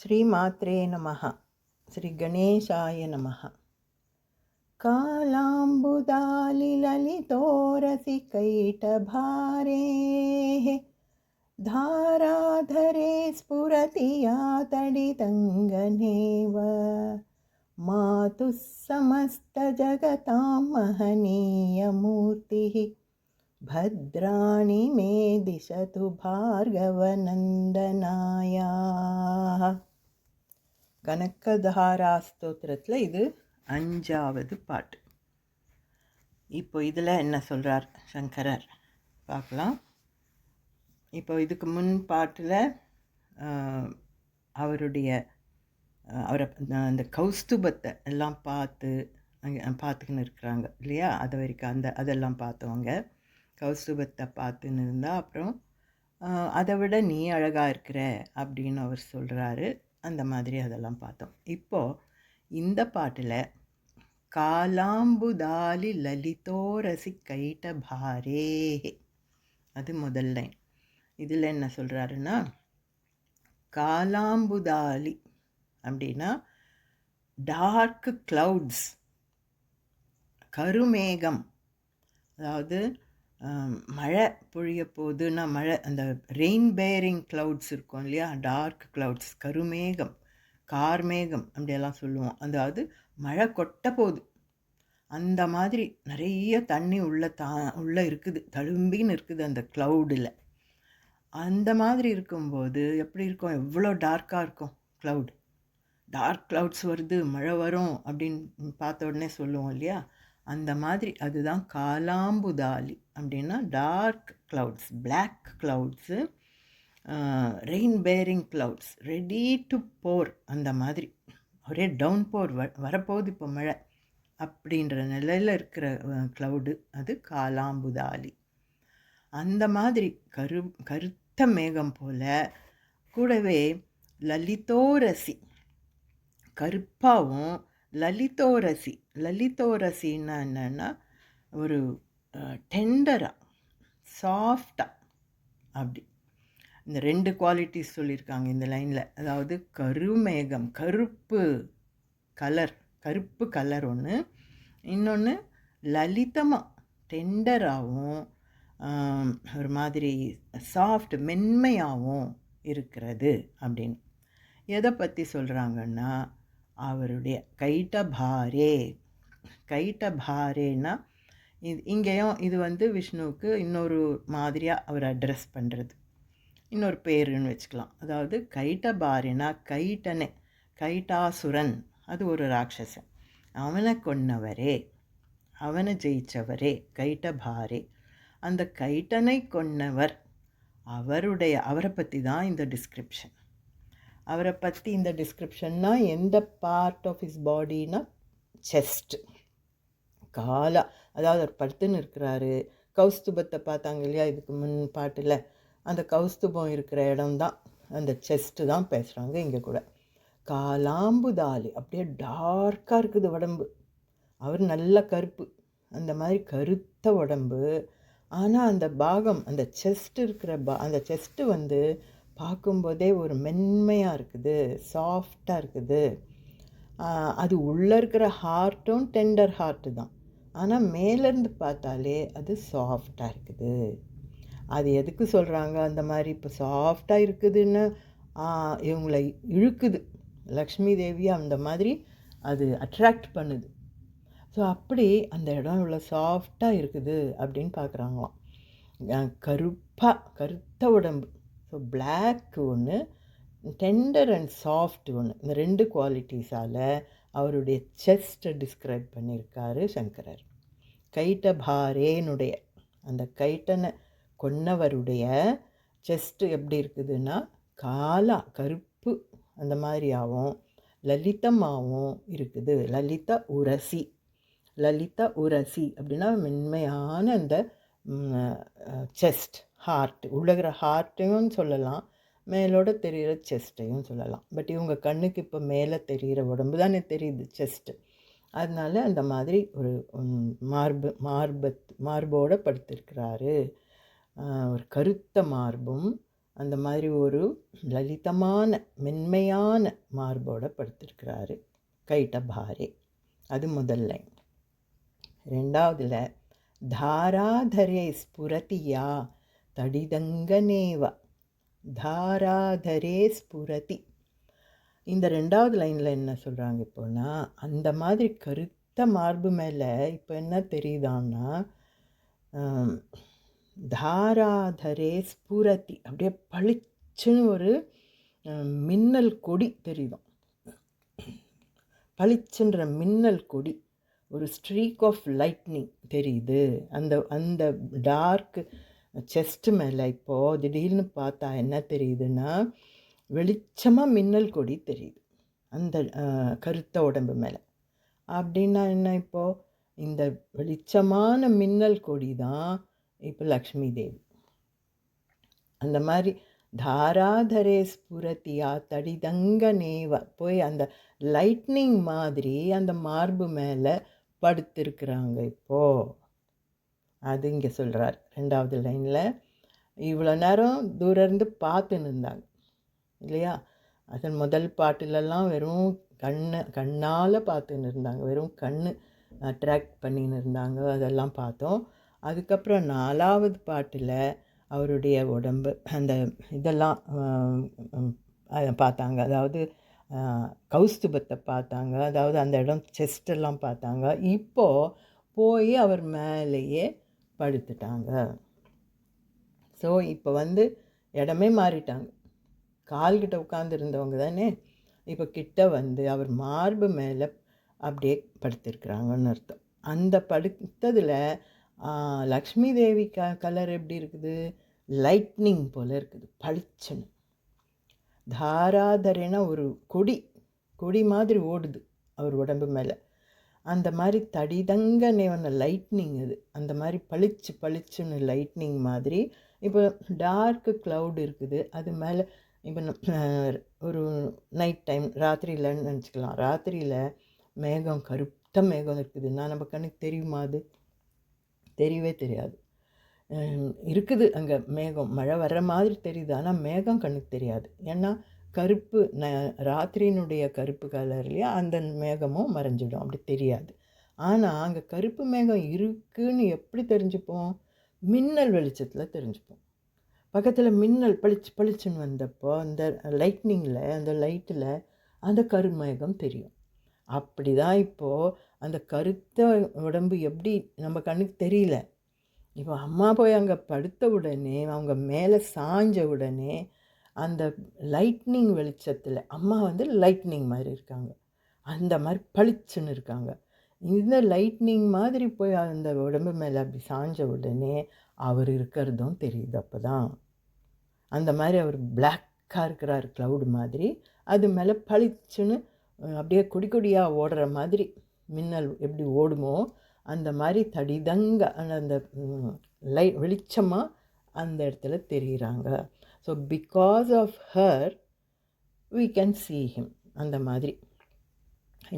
श्रीमात्रे नमः। श्रीगणेशाय नमः। कालाम्बुदालिललितोरसिकैटभारेः धाराधरे स्फुरति या तडितङ्गनेव मातुः समस्तजगतां महनीयमूर्तिः भद्राणि मे दिशतु भार्गवनन्दनायाः. கனகதாரா ஸ்தோத்திரத்தில் இது 5வது பாட்டு. இப்போ இதில் என்ன சொல்கிறார் சங்கரர் பார்க்கலாம். இப்போ இதுக்கு முன் பாட்டில் அவரை அந்த கௌஸ்துபத்தை எல்லாம் பார்த்துக்கின்னு இருக்கிறாங்க இல்லையா, அது வரைக்கும் அதெல்லாம் பார்த்தவங்க கௌஸ்துபத்தை பார்த்துன்னு இருந்தால் அப்புறம் அதை விட நீ அழகாக இருக்கிற அப்படின்னு அவர் சொல்கிறாரு. அந்த மாதிரி அதெல்லாம் பார்த்தோம். இப்போது இந்த பாட்டில் காலாம்புதாலி லலிதோரசி கைட்ட பாரே, அது முதல் லைன். இதில் என்ன சொல்கிறாருன்னா, காலாம்புதாலி அப்படின்னா டார்க் க்ளவுட்ஸ், கருமேகம். அதாவது மழை பொழிய போதுன்னா மழை, அந்த ரெயின் பேரிங் க்ளவுட்ஸ் இருக்கும் இல்லையா, டார்க் க்ளவுட்ஸ், கருமேகம், கார்மேகம் அப்படியெல்லாம் சொல்லுவோம். அதாவது மழை கொட்ட போகுது, அந்த மாதிரி நிறைய தண்ணி உள்ளே இருக்குது, தழும்பின்னு இருக்குது அந்த க்ளவுடில். அந்த மாதிரி இருக்கும்போது எப்படி இருக்கும், எவ்வளோ டார்க்காக இருக்கும் க்ளவுட். டார்க் க்ளவுட்ஸ் வருது, மழை வரும் அப்படின்னு பார்த்த உடனே சொல்லுவோம் இல்லையா, அந்த மாதிரி அதுதான் காலாம்புதாலி அப்படின்னா dark clouds, black clouds, rain bearing clouds, ready to pour, அந்த மாதிரி ஒரே டவுன் போர் வரப்போகுது இப்போ மழை அப்படின்ற நிலையில் இருக்கிற க்ளவுடு அது காலாம்புதாலி. அந்த மாதிரி கருத்த மேகம் போல், கூடவே லலிதோரசி, கருப்பாகவும் லலிதோரசி. லலிதோரசின்னா என்னென்னா ஒரு டெண்டராக, சாஃப்டாக, அப்படி இந்த 2 குவாலிட்டிஸ் சொல்லியிருக்காங்க இந்த லைனில். அதாவது கருமேகம், கருப்பு கலர் ஒன்று, இன்னொன்று லலிதமாக டெண்டராகவும் ஒரு மாதிரி சாஃப்ட் மென்மையாகவும் இருக்கிறது அப்படின்னு. எதை பற்றி சொல்கிறாங்கன்னா, அவருடைய கைட்டபாரேன்னா இங்கேயும் இது விஷ்ணுவுக்கு இன்னொரு மாதிரியாக அவர் அட்ரஸ் பண்ணுறது, இன்னொரு பேருன்னு வச்சுக்கலாம். அதாவது கைட்டபாரேனா கைட்டாசுரன், அது ஒரு ராட்சசன், அவனை கொன்னவரே, அவனை ஜெயித்தவரே கைட்டபாரே. அந்த கைட்டனை கொன்னவர், அவரை பற்றி தான் இந்த டிஸ்கிரிப்ஷன். அவரை பற்றி இந்த டிஸ்கிரிப்ஷன்னா எந்த பார்ட் ஆஃப் ஹிஸ் பாடினா செஸ்ட், காலா. அதாவது அவர் படுத்துன்னு இருக்கிறாரு, கௌஸ்துபத்தை பார்த்தாங்க இல்லையா இதுக்கு முன் பாட்டில், அந்த கௌஸ்துபம் இருக்கிற இடம்தான் அந்த செஸ்ட்டு தான் பேசுகிறாங்க இங்கே கூட. காலாம்புதாலி அப்படியே டார்க்காக இருக்குது உடம்பு, அவர் நல்ல கருப்பு, அந்த மாதிரி கருத்த உடம்பு. ஆனால் அந்த பாகம், அந்த செஸ்ட் இருக்கிற அந்த செஸ்ட்டு பார்க்கும்போதே ஒரு மென்மையாக இருக்குது, சாஃப்டாக இருக்குது. அது உள்ளே இருக்கிற ஹார்ட்டும் டெண்டர் ஹார்ட்டு தான், ஆனால் மேலேருந்து பார்த்தாலே அது சாஃப்டாக இருக்குது. அது எதுக்கு சொல்கிறாங்க அந்த மாதிரி இப்போ சாஃப்டாக இருக்குதுன்னு, இவங்களை இழுக்குது, லக்ஷ்மி தேவியை அந்த மாதிரி அது அட்ராக்ட் பண்ணுது. ஸோ அப்படி அந்த இடம் இவ்வளோ சாஃப்டாக இருக்குது அப்படின்னு பார்க்குறாங்களாம். கருத்த உடம்பு. ஸோ பிளாக் ஒன்று, டெண்டர் அண்ட் சாஃப்ட் ஒன்று, இந்த 2 குவாலிட்டிஸால் அவருடைய செஸ்ட்டை டிஸ்கிரைப் பண்ணியிருக்காரு சங்கரர். கைட்டபாரேனுடைய, அந்த கைட்டனை கொன்னவருடைய செஸ்ட்டு எப்படி இருக்குதுன்னா கருப்பு அந்த மாதிரியாகவும் லலிதமாகவும் இருக்குது. லலித உரசி அப்படின்னா மென்மையான அந்த செஸ்ட், ஹார்ட், உள்ளகிற ஹார்ட்டையும் சொல்லலாம், மேலோட தெரிகிற செஸ்ட்டையும் சொல்லலாம். பட் இவங்க கண்ணுக்கு இப்போ மேலே தெரிகிற உடம்பு தானே தெரியுது செஸ்ட்டு, அதனால அந்த மாதிரி ஒரு மார்போடு படுத்திருக்கிறாரு. ஒரு கருத்த மார்பும் அந்த மாதிரி ஒரு லலிதமான மென்மையான மார்போட படுத்திருக்கிறாரு கைட்டபாரே. அது முதல் லைன். ரெண்டாவதுல தாராதரே ஸ்புரதியா தடிதங்கனேவ. தாராதரே ஸ்புரதி. இந்த ரெண்டாவது லைனில் என்ன சொல்கிறாங்க இப்போனா, அந்த மாதிரி கருத்த மார்பு மேலே இப்போ என்ன தெரியுதான்னா, தாராதரே ஸ்புரதி, அப்படியே பளிச்சுன்னு ஒரு மின்னல் கொடி தெரியுதும். பளிச்சுன்ற மின்னல் கொடி, ஒரு ஸ்ட்ரீக் ஆஃப் லைட்னிங் தெரியுது அந்த அந்த டார்க் செஸ்ட் மேலே. இப்போது திடீர்னு பார்த்தா என்ன தெரியுதுன்னா, வெளிச்சமாக மின்னல் கொடி தெரியுது அந்த கருத்த உடம்பு மேலே. அப்படின்னா என்ன, இப்போது இந்த வெளிச்சமான மின்னல் கொடி தான் இப்போ லக்ஷ்மி தேவி. அந்த மாதிரி தாராதரே ஸ்புரத்தியா தடிதங்க நேவ போய் அந்த லைட்னிங் மாதிரி அந்த மார்பு மேலே படுத்திருக்கிறாங்க இப்போது. அது இங்கே சொல்கிறார் ரெண்டாவது லைனில். இவ்வளோ நேரம் தூரம் இருந்து பார்த்துன்னு இருந்தாங்க இல்லையா? அதன் முதல் பாட்டிலெல்லாம் வெறும் கண்ணால் பார்த்துன்னு இருந்தாங்க, வெறும் கண் அட்ராக்ட் பண்ணின்னு இருந்தாங்க, அதெல்லாம் பார்த்தோம். அதுக்கப்புறம் 4வது பாட்டில் அவருடைய உடம்பு அந்த இதெல்லாம் பார்த்தாங்க. அதாவது கௌஸ்துபத்தை பார்த்தாங்க, அதாவது அந்த இடம் செஸ்டெல்லாம் பார்த்தாங்க. இப்போது போய் அவர் மேலேயே படுத்துட்டாங்க. ஸோ இப்போ இடமே மாறிட்டாங்க. கால்கிட்ட உட்காந்துருந்தவங்க தானே இப்போ கிட்ட அவர் மார்பு மேலே அப்படியே படுத்திருக்கிறாங்கன்னு அர்த்தம். அந்த படுத்ததில் லக்ஷ்மி தேவி கலர் எப்படி இருக்குது, லைட்னிங் போல் இருக்குது, பளிச்சுன்னு. தாராதரேனா ஒரு கொடி மாதிரி ஓடுது அவர் உடம்பு மேலே. அந்த மாதிரி தடிதங்க நேவன லைட்னிங் அது, அந்த மாதிரி பளிச்சுன்னு லைட்னிங் மாதிரி. இப்போ டார்க்கு க்ளவுட் இருக்குது அது மேலே. இப்போ ஒரு நைட் டைம், ராத்திரியிலன்னு நினச்சிக்கலாம், ராத்திரியில் மேகம், கருத்த மேகம் இருக்குதுன்னா நம்ம கண்ணுக்கு தெரியுமா? அது தெரியவே தெரியாது. இருக்குது அங்கே மேகம், மழை வர்ற மாதிரி தெரியுது, ஆனால் மேகம் கண்ணுக்கு தெரியாது. ஏன்னா கருப்பு ராத்திரியினுடைய கருப்பு கலர்லையே அந்த மேகமும் மறைஞ்சிடும், அப்படி தெரியாது. ஆனால் அங்கே கருப்பு மேகம் இருக்குதுன்னு எப்படி தெரிஞ்சுப்போம்? மின்னல் வெளிச்சத்தில் தெரிஞ்சுப்போம். பக்கத்தில் மின்னல் பளிச்சுன்னு வந்தப்போ அந்த லைட்னிங்கில், அந்த லைட்டில் அந்த கருமேகம் தெரியும். அப்படி தான் இப்போது அந்த கருத்த உடம்பு எப்படி நம்ம கண்ணுக்கு தெரியல. இப்போ அம்மா போய் அங்கே படுத்த உடனே, அவங்க மேலே சாஞ்ச உடனே அந்த லைட்னிங் வெளிச்சத்தில் அம்மா லைட்னிங் மாதிரி இருக்காங்க, அந்த மாதிரி பளிச்சுன்னு இருக்காங்க. இந்த லைட்னிங் மாதிரி போய் அந்த உடம்பு மேலே அப்படி சாஞ்ச உடனே அவர் இருக்கிறதும் தெரியுது. அப்போ தான் அந்த மாதிரி அவர் பிளாக்காக இருக்கிறார், க்ளவுடு மாதிரி. அது மேலே பளிச்சுன்னு அப்படியே கொடியாக ஓடுற மாதிரி மின்னல் எப்படி ஓடுமோ அந்த மாதிரி தடிதங்க அந்த வெளிச்சமாக அந்த இடத்துல தெரிகிறாங்க. So because of her we can see him. அந்த மாதிரி.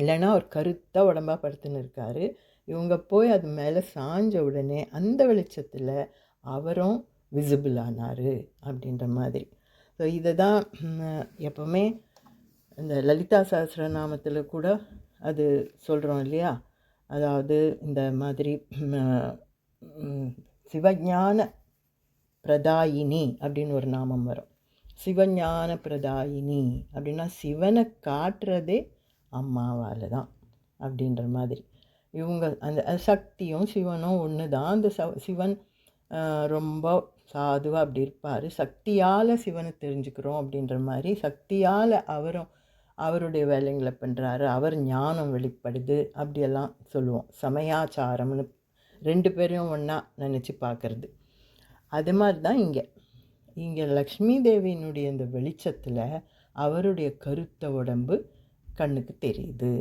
இல்லைன்னா அவர் கருத்த உடம்பாக படுத்துன்னு இருக்கார். இவங்க போய் அது மேலே சாஞ்ச உடனே அந்த வெளிச்சத்தில் அவரும் விசிபிள் ஆனார் அப்படின்ற மாதிரி. ஸோ இதை தான் எப்போவுமே இந்த லலிதா சஹஸ்ரநாமத்தில் கூட அது சொல்கிறோம் இல்லையா? அதாவது இந்த மாதிரி சிவஞான பிரதாயினி அப்படின்னு ஒரு நாமம் வரும். சிவஞான பிரதாயினி அப்படின்னா சிவனை காட்டுறதே அம்மாவால் தான் அப்படின்ற மாதிரி. இவங்க அந்த சக்தியும் சிவனும் ஒன்று தான். அந்த சிவன் ரொம்ப சாதுவாக அப்படி இருப்பார். சக்தியால் சிவனை தெரிஞ்சுக்கிறோம் அப்படின்ற மாதிரி சக்தியால் அவருடைய வேலைங்களை பண்ணுறாரு, அவர் ஞானம் வெளிப்படுது அப்படியெல்லாம் சொல்லுவோம். சமயாச்சாரம்னு 2 பேரையும் ஒன்றா நினச்சி பார்க்குறது. அது மாதிரி தான் இங்கே லக்ஷ்மி தேவியினுடைய இந்த வெளிச்சத்தில் அவருடைய கருத்த உடம்பு கண்ணுக்கு தெரியுது.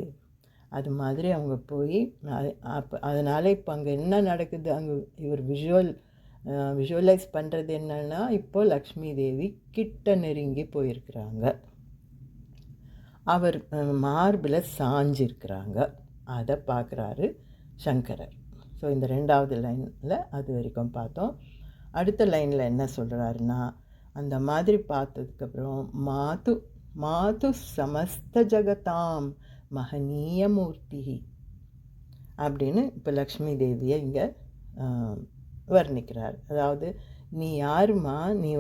அது மாதிரி அவங்க போய் அதனால் இப்போ அங்கே என்ன நடக்குது, அங்கே இவர் விஷுவலைஸ் பண்ணுறது என்னென்னா, இப்போது லக்ஷ்மி தேவி கிட்ட நெருங்கி போயிருக்கிறாங்க, அவர் மார்பில் சாஞ்சிருக்கிறாங்க. அதை பார்க்குறாரு சங்கரர். ஸோ இந்த 2வது லைனில் அது வரைக்கும் பார்த்தோம். அடுத்த லைனில் என்ன சொல்கிறாருன்னா, அந்த மாதிரி பார்த்ததுக்கப்புறம் மாது மாது சமஸ்த ஜகதாம் மகனீய மூர்த்தி அப்படின்னு இப்போ லக்ஷ்மி தேவியை இங்கே வர்ணிக்கிறார். அதாவது நீ யாருமா, நீ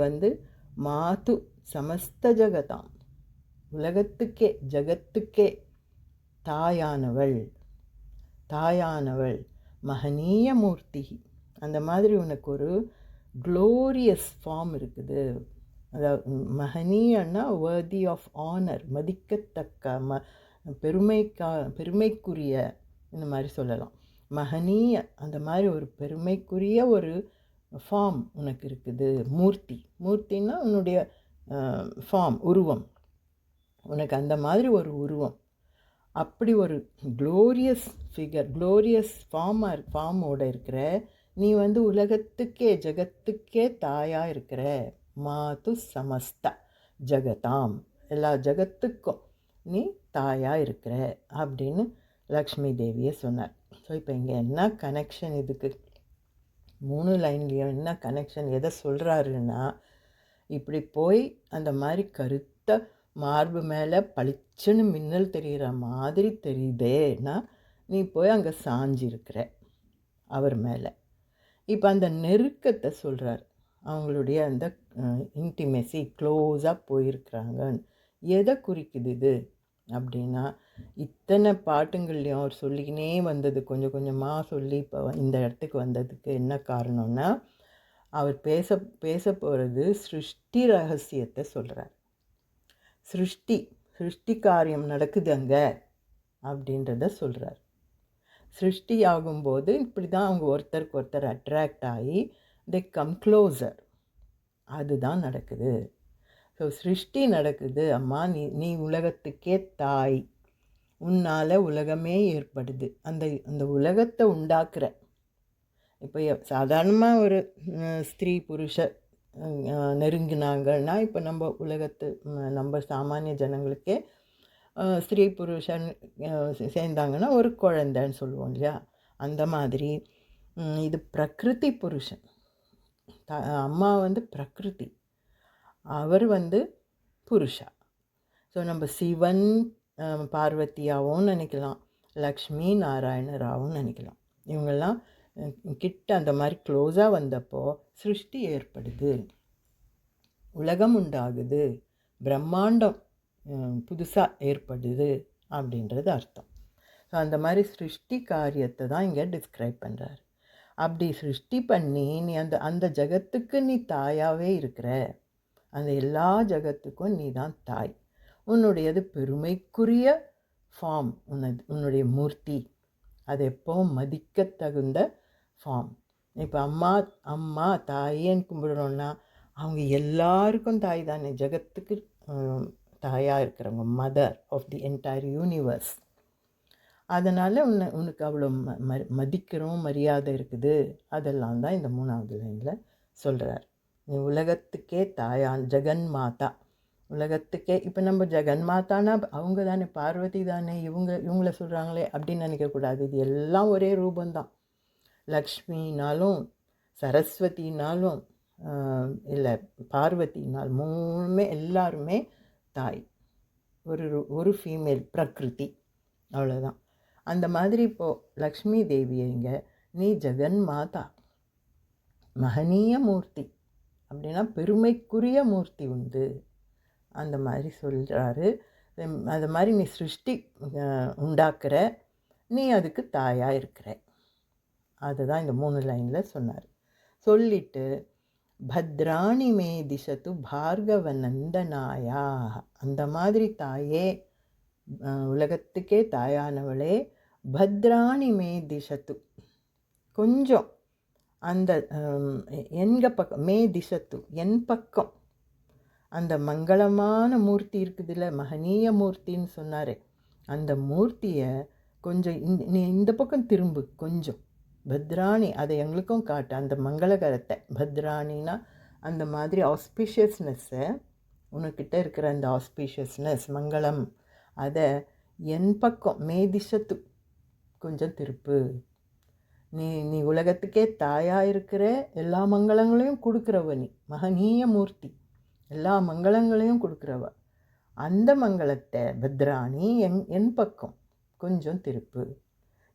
மாது சமஸ்த ஜகதாம், உலகத்துக்கே ஜகத்துக்கே தாயானவள், தாயானவள் மகனீய மூர்த்தி. அந்த மாதிரி உனக்கு ஒரு க்ளோரியஸ் ஃபார்ம் இருக்குது. அதாவது மகனீயன்னா வேர்தி ஆஃப் ஆனர், மதிக்கத்தக்க, பெருமைக்குரிய, இந்த மாதிரி சொல்லலாம். மகனீய, அந்த மாதிரி ஒரு பெருமைக்குரிய ஒரு ஃபார்ம் உனக்கு இருக்குது. மூர்த்தி, மூர்த்தின்னா உன்னுடைய ஃபார்ம், உருவம். உனக்கு அந்த மாதிரி ஒரு உருவம், அப்படி ஒரு க்ளோரியஸ் ஃபிகர், க்ளோரியஸ் ஃபார்மோடு இருக்கிற நீ உலகத்துக்கே ஜகத்துக்கே தாயாக இருக்கிற. மாது சமஸ்த ஜகதாம், எல்லா ஜகத்துக்கும் நீ தாயாக இருக்கிற அப்படின்னு லக்ஷ்மி தேவியை சொன்னார். ஸோ இப்போ இங்கே என்ன கனெக்ஷன், இதுக்கு 3 லைன்லேயும் என்ன கனெக்ஷன், எதை சொல்கிறாருன்னா, இப்படி போய் அந்த மாதிரி கருத்த மார்பு மேலே பளிச்சுன்னு மின்னல் தெரிகிற மாதிரி தெரியுதேன்னா நீ போய் அங்கே சாஞ்சிருக்கிற அவர் மேலே. இப்போ அந்த நெருக்கத்தை சொல்கிறார், அவங்களுடைய அந்த இன்டிமெசி, க்ளோஸாக போயிருக்கிறாங்கன்னு. எதை குறிக்குது இது அப்படின்னா, இத்தனை பாட்டுங்கள்லையும் அவர் சொல்லிக்கினே வந்தது, கொஞ்சம் கொஞ்சமாக சொல்லி இப்போ இந்த இடத்துக்கு வந்ததுக்கு என்ன காரணம்னா, அவர் பேச போகிறது சிருஷ்டி ரகசியத்தை சொல்கிறார். சிருஷ்டி காரியம் நடக்குது அங்கே அப்படின்றத சொல்கிறார். சிருஷ்டி ஆகும்போது இப்படி தான் அவங்க ஒருத்தருக்கு ஒருத்தர் அட்ராக்ட் ஆகி தே கம் க்ளோசர், அதுதான் நடக்குது. ஸோ சிருஷ்டி நடக்குது அம்மா, நீ உலகத்துக்கே தாய், உன்னால் உலகமே ஏற்படுது, அந்த உலகத்தை உண்டாக்குற. இப்போ சாதாரணமாக ஒரு ஸ்திரீ புருஷர் நெருங்கினாங்கன்னா, இப்போ நம்ம சாமானிய ஜனங்களுக்கே ஸ்திரீ புருஷன் சேர்ந்தாங்கன்னா ஒரு குழந்தைன்னு சொல்லுவோம் இல்லையா? அந்த மாதிரி இது பிரகிருதி புருஷன், அம்மா பிரகிருதி, அவர் புருஷா. ஸோ நம்ம சிவன் பார்வதியாகவும் நினைக்கலாம், லக்ஷ்மி நாராயணராகவும் நினைக்கலாம். இவங்கெல்லாம் கிட்ட அந்த மாதிரி க்ளோஸாக வந்தப்போ சிருஷ்டி ஏற்படுது, உலகம் உண்டாகுது, பிரம்மாண்டம் புதுசாக ஏற்படுது அப்படின்றது அர்த்தம். ஸோ அந்த மாதிரி சிருஷ்டி காரியத்தை தான் இங்கே டிஸ்கிரைப் பண்ணுறாரு. அப்படி சிருஷ்டி பண்ணி நீ அந்த ஜகத்துக்கு நீ தாயாகவே இருக்கிற, அந்த எல்லா ஜகத்துக்கும் நீ தான் தாய். உன்னுடையது பெருமைக்குரிய ஃபார்ம், உன்னுடைய மூர்த்தி, அது எப்போவும் மதிக்க தகுந்த ஃபார்ம். இப்போ அம்மா தாயேன்னு கும்பிடுறோன்னா அவங்க எல்லாருக்கும் தாய் தானே, ஜகத்துக்கு தாயாக இருக்கிறவங்க, mother of the entire universe. அதனால் உனக்கு அவ்வளோ மதிக்கிறோம், மரியாதை இருக்குது. அதெல்லாம் தான் இந்த 3வது லைனில் சொல்கிறார். நீ உலகத்துக்கே தாயான், ஜெகன் மாதா, உலகத்துக்கே. இப்போ நம்ம ஜெகன் மாதானா அவங்க தானே, பார்வதி தானே, இவங்கள சொல்கிறாங்களே அப்படின்னு நினைக்கக்கூடாது. இது எல்லாம் ஒரே ரூபந்தான். லக்ஷ்மினாலும் சரஸ்வதினாலும் இல்லை பார்வதினால், மூணுமே எல்லாருமே தாய், ஒரு ஃபீமேல் பிரகிருதி, அவ்வளோதான். அந்த மாதிரி இப்போது லக்ஷ்மி தேவியங்க நீ ஜெகன் மாதா, மகனீய மூர்த்தி, அப்படின்னா பெருமைக்குரிய மூர்த்தி உண்டு, அந்த மாதிரி சொல்கிறாரு. அது மாதிரி நீ சிருஷ்டி உண்டாக்குற, நீ அதுக்கு தாயாக இருக்கிற. அதுதான் இந்த 3 லைனில் சொன்னார். சொல்லிட்டு பத்ராணி மே திசத்து பார்கவநந்தனாயா, அந்த மாதிரி தாயே, உலகத்துக்கே தாயானவளே, பத்ராணி மே திசத்து, கொஞ்சம் அந்த எங்கள் பக்கம், மே திசத்து என் பக்கம், அந்த மங்களமான மூர்த்தி இருக்குதுல்ல, மகனீய மூர்த்தின்னு சொன்னார், அந்த மூர்த்தியை கொஞ்சம் நீ இந்த பக்கம் திரும்பு கொஞ்சம், பத்ராணி, அதை எங்களுக்கும் காட்டு, அந்த மங்களகரத்தை. பத்ராணினா அந்த மாதிரி ஆஸ்பீஷியஸ்னஸ்ஸை, உனக்கிட்ட இருக்கிற அந்த ஆஸ்பீஷியஸ்னஸ், மங்களம், அதை என் பக்கம் மேதிஷத்து கொஞ்சம் திருப்பு. நீ உலகத்துக்கே தாயாக இருக்கிற, எல்லா மங்களங்களையும் கொடுக்குறவ, நீ மகனீய மூர்த்தி, எல்லா மங்களங்களையும் கொடுக்குறவ. அந்த மங்களத்தை பத்ராணி என் பக்கம் கொஞ்சம் திருப்பு,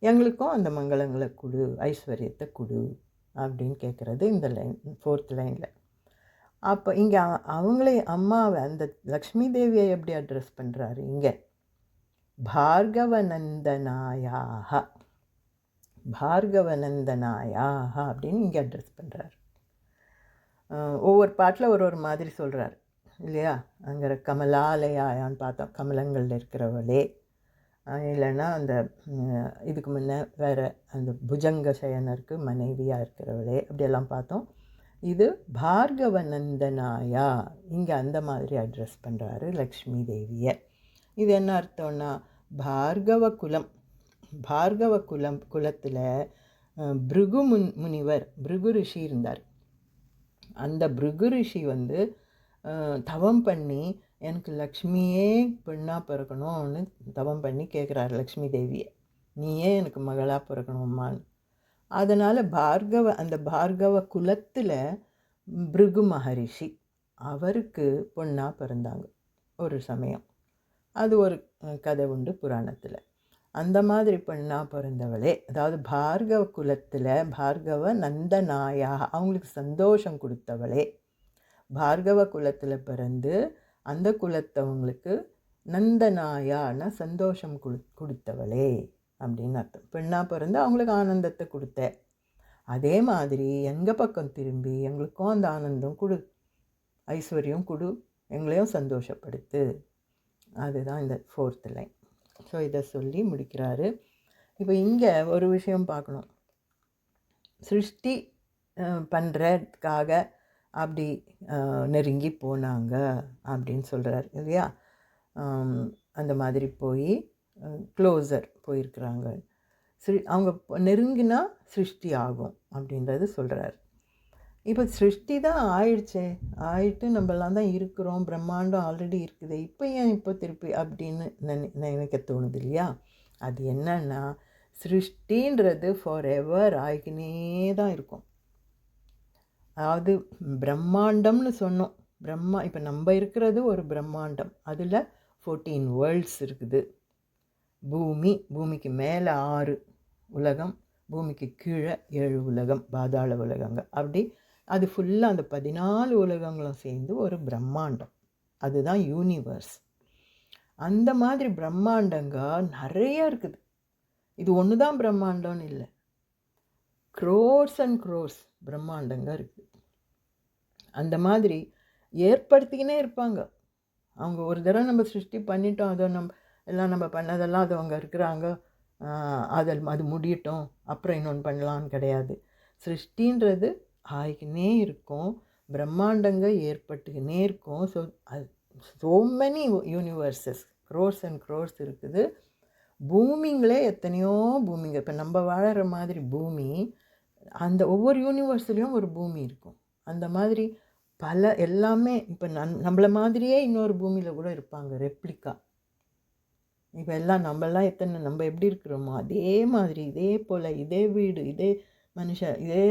எங்களுக்கும் அந்த மங்களங்களை கொடு, ஐஸ்வர்யத்தை கொடு அப்படின்னு கேட்குறது இந்த லைன், 4th லைனில். அப்போ இங்கே அவங்களே அம்மாவை, அந்த லக்ஷ்மி தேவியை எப்படி அட்ரஸ் பண்ணுறாரு இங்கே? பார்கவநந்தனாயாக, பார்கவநந்தனாயாக அப்படின்னு இங்கே அட்ரஸ் பண்ணுறாரு. ஒவ்வொரு பாட்டில் ஒரு மாதிரி சொல்கிறார் இல்லையா? அங்கே கமலாலயான்னு பார்த்தோம், கமலங்களில் இருக்கிறவளே, இல்லைன்னா அந்த இதுக்கு முன்னே வேறு அந்த புஜங்க சயனருக்கு மனைவியாக இருக்கிறவளே, அப்படியெல்லாம் பார்த்தோம். இது பார்கவநந்தனாயா, இங்கே அந்த மாதிரி அட்ரஸ் பண்ணுறாரு லக்ஷ்மி தேவியை. இது என்ன அர்த்தம்னா, பார்கவ குலத்தில் பிருகு முனிவர், பிருகு ரிஷி இருந்தார். அந்த பிருகு ரிஷி தவம் பண்ணி எனக்கு லக்ஷ்மியே பெண்ணாக பிறக்கணும்னு தவம் பண்ணி கேட்குறாரு லக்ஷ்மி தேவியை, நீயே எனக்கு மகளாக பிறக்கணும்மான்னு. அதனால் அந்த பார்கவ குலத்தில் பிருகு மகரிஷி அவருக்கு பொண்ணாக பிறந்தாங்க ஒரு சமயம். அது ஒரு கதை உண்டு புராணத்தில். அந்த மாதிரி பெண்ணாக பிறந்தவளே, அதாவது பார்கவ குலத்தில் பார்கவ நந்தனாயாக, அவங்களுக்கு சந்தோஷம் கொடுத்தவளே, பார்கவ குலத்தில் பிறந்து அந்த குலத்தவங்களுக்கு நந்தனாயான சந்தோஷம் கொடுத்தவளே அப்படின்னு அர்த்தம். பெண்ணாக பிறந்து அவங்களுக்கு ஆனந்தத்தை கொடுத்த. அதே மாதிரி எங்கள் பக்கம் திரும்பி எங்களுக்கும் அந்த ஆனந்தம் கொடு, ஐஸ்வர்யம் கொடு, எங்களையும் சந்தோஷப்படுத்து. அதுதான் இந்த 4th லைன். ஸோ இதை சொல்லி முடிக்கிறாரு. இப்போ இங்கே ஒரு விஷயம் பார்க்கணும். சிருஷ்டி பண்ணுறதுக்காக அப்படி நெருங்கி போனாங்க அப்படின்னு சொல்கிறார் இல்லையா? அந்த மாதிரி போய் க்ளோசர் போயிருக்கிறாங்க. அவங்க நெருங்கினா சிருஷ்டி ஆகும் அப்படின்றது சொல்கிறார். இப்போ சிருஷ்டி தான் ஆயிட்டு நம்மளாம் தான் இருக்கிறோம், பிரம்மாண்டம் ஆல்ரெடி இருக்குது, இப்போ ஏன் இப்போ திருப்பி அப்படின்னு நினைக்க தோணுது இல்லையா? அது என்னன்னா, சிருஷ்டின்றது ஃபார் எவர் ஆகினே தான் இருக்கும். அதாவது பிரம்மாண்டம்னு சொன்னோம். இப்போ நம்ம இருக்கிறது ஒரு பிரம்மாண்டம், அதில் 14 வேர்ல்ட்ஸ் இருக்குது. பூமிக்கு மேலே 6 உலகம், பூமிக்கு கீழே 7 உலகம், பாதாள உலகங்க. அப்படி அது ஃபுல்லாக அந்த 14 உலகங்களும் சேர்ந்து ஒரு பிரம்மாண்டம், அதுதான் யூனிவர்ஸ். அந்த மாதிரி பிரம்மாண்டங்க நிறைய இருக்குது. இது ஒன்று தான் பிரம்மாண்டம்னு இல்லை, க்ரோர்ஸ் அண்ட் க்ரோர்ஸ் பிரம்மாண்டங்க இருக்குது. அந்த மாதிரி ஏற்படுத்திக்கினே இருப்பாங்க அவங்க. ஒரு தடவை நம்ம சிருஷ்டி பண்ணிட்டோம், அதை நம்ம பண்ணதெல்லாம் அது அவங்க இருக்கிறாங்க, அது முடியட்டும் அப்புறம் இன்னொன்று பண்ணலான்னு கிடையாது. சிருஷ்டின்றது ஆகிக்கினே இருக்கும், பிரம்மாண்டங்க ஏற்பட்டுக்கினே இருக்கும். So many universes, crores and crores இருக்குது. பூமிங்களே எத்தனையோ பூமிங்க. இப்போ நம்ம வாழற மாதிரி பூமி, அந்த ஒவ்வொரு யூனிவர்ஸ்லேயும் ஒரு பூமி இருக்கும். அந்த மாதிரி எல்லாமே இப்போ நம்மளை மாதிரியே இன்னொரு பூமியில் கூட இருப்பாங்க, ரெப்ளிகா. இப்போ எல்லாம் நம்ம எப்படி இருக்கிறோமோ அதே மாதிரி, இதே போல், இதே வீடு, இதே மனுஷன், இதே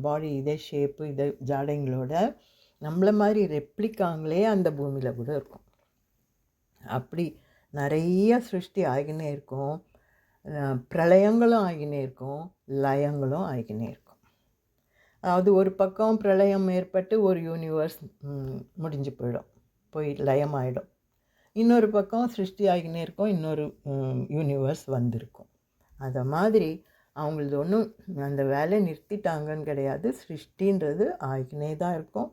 பாடி, இதே ஷேப்பு, இதே ஜாடைங்களோட நம்மளை மாதிரி ரெப்ளிகாங்களே அந்த பூமியில் கூட இருக்கும். அப்படி நிறைய சிருஷ்டி ஆகினே இருக்கும், பிரளயங்களும் ஆகினே இருக்கும், லயங்களும் ஆகினே இருக்கும். அதாவது ஒரு பக்கம் பிரளயம் ஏற்பட்டு ஒரு யூனிவர்ஸ் முடிஞ்சு போய் லயம் ஆகிடும். இன்னொரு பக்கம் சிருஷ்டி ஆகினே இருக்கும், இன்னொரு யூனிவர்ஸ் வந்திருக்கும். அதை மாதிரி அவங்களது ஒன்றும் அந்த வேலையை நிறுத்திட்டாங்கன்னு கிடையாது. சிருஷ்டின்றது ஆகினே தான் இருக்கும்,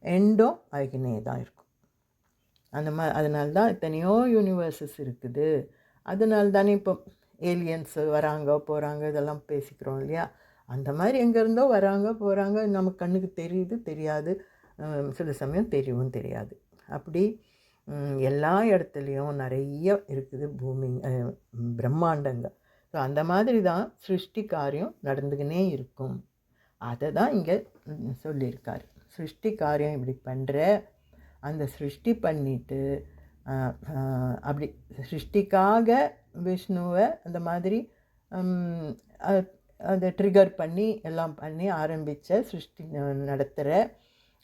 எண்டும் ஆகினே தான் இருக்கும். அதனால தான் எத்தனையோ யூனிவர்சஸ் இருக்குது. அதனால தானே இப்போ ஏலியன்ஸ் வராங்க போகிறாங்க இதெல்லாம் பேசிக்கிறோம் இல்லையா? அந்த மாதிரி எங்கேருந்தோ வராங்க போகிறாங்க, நமக்கு கண்ணுக்கு தெரியாது, சில சமயம் தெரியவும் தெரியாது. அப்படி எல்லா இடத்துலையும் நிறைய இருக்குது பிரம்மாண்டங்க. ஸோ அந்த மாதிரி தான் சிருஷ்டி காரியம் நடந்துக்கினே இருக்கும். அதை தான் இங்கே சொல்லியிருக்காரு. சிருஷ்டி காரியம் இப்படி பண்ணுற, அந்த சிருஷ்டி பண்ணிவிட்டு அப்படி சிருஷ்டிக்காக விஷ்ணுவை அந்த மாதிரி அதை ட்ரிகர் பண்ணி எல்லாம் பண்ணி ஆரம்பித்த சிருஷ்டி நடத்துகிற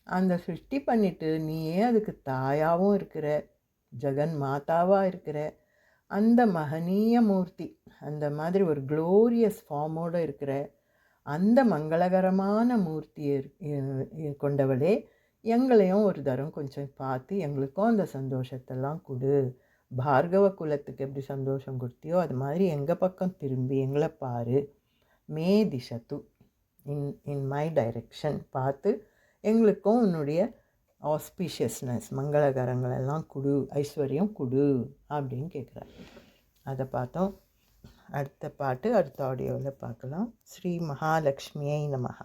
அந்த சிருஷ்டி பண்ணிட்டு நீயே அதுக்கு தாயாகவும் இருக்கிற, ஜெகன் மாதாவாக இருக்கிற அந்த மகனீய மூர்த்தி, அந்த மாதிரி ஒரு க்ளோரியஸ் ஃபார்மோடு இருக்கிற அந்த மங்களகரமான மூர்த்தியை கொண்டவளே, எங்களையும் ஒரு தரம் கொஞ்சம் பார்த்து எங்களுக்கும் அந்த சந்தோஷத்தெல்லாம் கொடு. பார்கவ குலத்துக்கு எப்படி சந்தோஷம் கொடுத்தியோ அது மாதிரி எங்கள் பக்கம் திரும்பி எங்களை பாரு. மே திசத்து, இன் மை டைரெக்ஷன் பார்த்து எங்களுக்கும் உன்னுடைய ஆஸ்பீஷியஸ்னஸ் மங்களகரங்களெல்லாம் கொடு, ஐஸ்வர்யம் கொடு அப்படின்னு கேட்குறாரு. அதை பார்த்தோம். அடுத்த பாட்டு அடுத்த ஆடியோவில் பார்க்கலாம். ஸ்ரீ மகாலட்சுமியை நமஹ.